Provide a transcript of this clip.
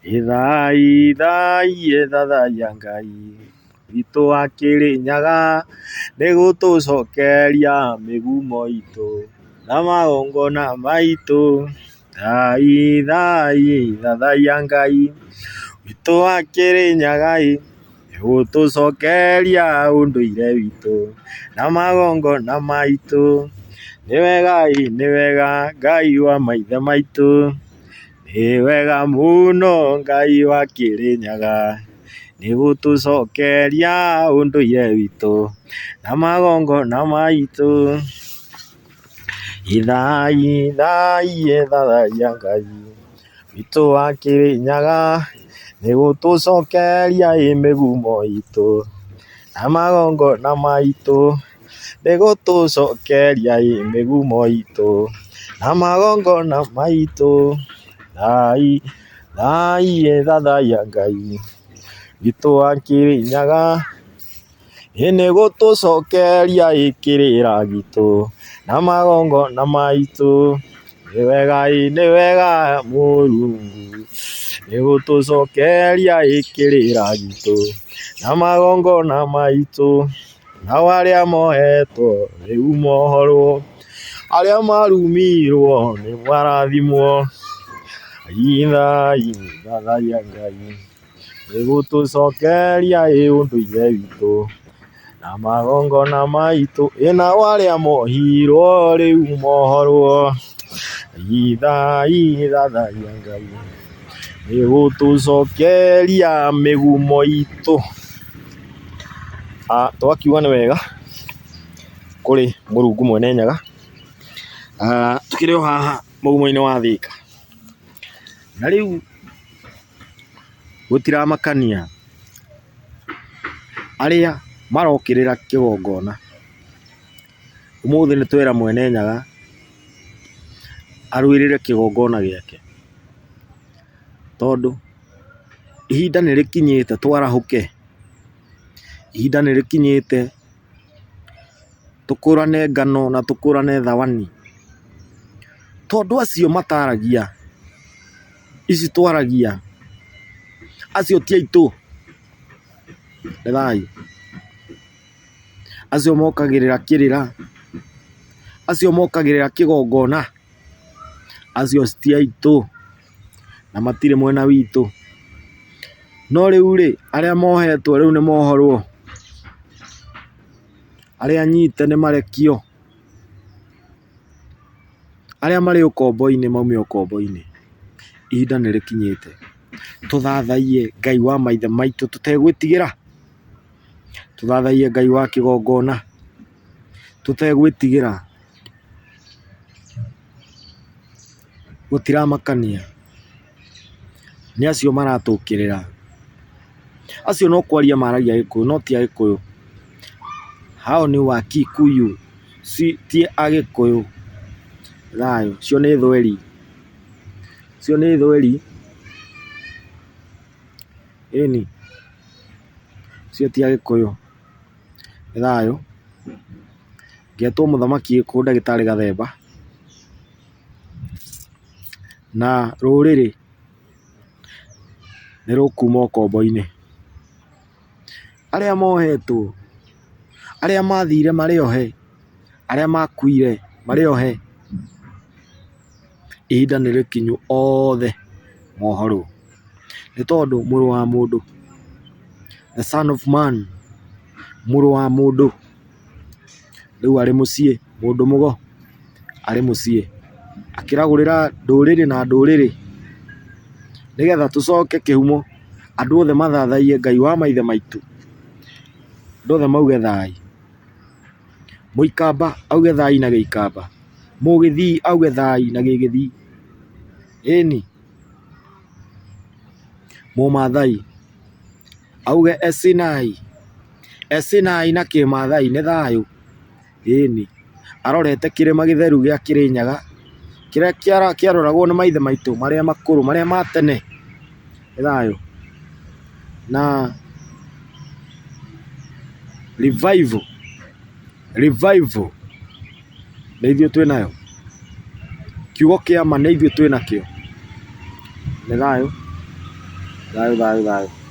Ithai thathaia Ngai witũ wa Kĩrĩnyaga nĩgũtũcokeria mĩgumo itũ na magongona maitũ. Thai thathaia Ngai witũ wa Kĩrĩnyaga nĩgũtũcokeria ũndũire witũ na magongona maitũ. Nĩ wega Ngai wa maithe maitũ, nĩ wega mũno Ngai wa Kĩrĩnyaga nĩgũtũcokeria ũndũire witũ na magongona maitũ. Ithai thathaia Ngai witũ wa Kĩrĩnyaga nĩgũtũcokeria mĩgumo itũ na magongona maitũ. Nĩgũtũcokeria mĩgumo itũ na magongona maitũ. Thai thathaia Ngai witũ wa Kĩrĩnyaga nĩgũtũcokeria kĩrĩra gitũ na magongona maitũ. Nĩ wega Mũrungu nĩgũtũcokeria kĩrĩra gitũ na magongona maitũ. Nao arĩa mohetwo rĩu mohorwo, arĩa marumirwo nĩ marathimwo. Ithai thathaia Ngai nĩgũtũcokeria ũndũire witũ na magongona maitũ. Nao arĩa mohirwo rĩu mohorwo. Ithai thathaia Ngai nĩgũtũcokeria mĩgumo itũ. Twakiuga nĩ wega kũrĩ Mũrungu Mwene Nyaga, tũkĩrĩ o haha mũgumo-inĩ wa Thĩka, na rĩu gũtiramakania arĩa marokĩrĩra kĩgongona. Ũmũthĩ nĩtwera Mwene Nyaga arũĩrĩre kĩgongona gĩake, tondũ ihinda nĩrĩkinyĩte twarahũke. Ihinda nĩrĩkinyĩte tũkũrane ngano na tũkũrane thawani, tondũ acio mataragia ici twaragia, acio ti aitũ. Nĩ thayũ. Acio mokagĩrĩra kĩrĩra, acio mokagĩrĩra kĩgongona, acio ti aitũ na matirĩ mwena witũ. No rĩu arĩa mohetwo rĩu nĩ mohorwo, arĩa nyite nĩ marekio, arĩa marĩ ũkombo-inĩ maume ũkombo-inĩ. Ihinda nĩrĩkinyĩte tũthathaiye Ngai wa maithe maitũ tũtegwĩtigĩra, tũthathaiye Ngai wa kĩgongona tũtegwĩtigĩra. Gũtiramakania nĩ acio maratũkĩrĩra, acio no kwaria maragia Gĩkũyũ no ti Agĩkũyũ. Hao nĩ Wakikuyu ti Agĩkũyũ. Thayũ. Cio nĩ thweri, cio nĩ thweri. Ĩni cio ti Agĩkũyũ. Nĩ thayũ. Ngetwo mũthamaki gĩkũyũ Ndagĩtarĩ Gathemba, na rũrĩrĩ nĩ rũkuma ũkombo-inĩ. Arĩa mohetwo, arĩa mathire marĩ ohe, arĩa makuire marĩ ohe, ihinda nĩrĩkinyu othe mohorwo. Nĩ tondũ mũrũ wa mũndũ, the son of man, mũrũ wa mũndũ rĩu arĩ mũciĩ. Mũndũ mũgo arĩ mũciĩ akĩragũrĩra ndũrĩrĩ na ndũrĩrĩ, nĩgetha tũcoke kĩhumo. Andũ othe mathathaiye Ngai wa maithe maitũ, andũ othe mauge thai. Mũikamba auge thai na Gĩikamba, Mũgĩthii auge thai na Gĩgĩthii. Ĩni Mũmathai auge Esinai, Esinai na Kĩmathai nĩ thayũ. Ĩni arorete kĩrĩma gĩtheru gĩa Kĩrĩnyaga kĩrĩa kĩaroragwo nĩ maithe maitũ marĩa makũrũ, marĩa ma tene. Nĩ thayũ. Na revival nĩ ithuĩ twĩnayo. Kiugo kĩa ma nĩ ithuĩ twĩnakĩo. Nĩ thayũ. thayũ.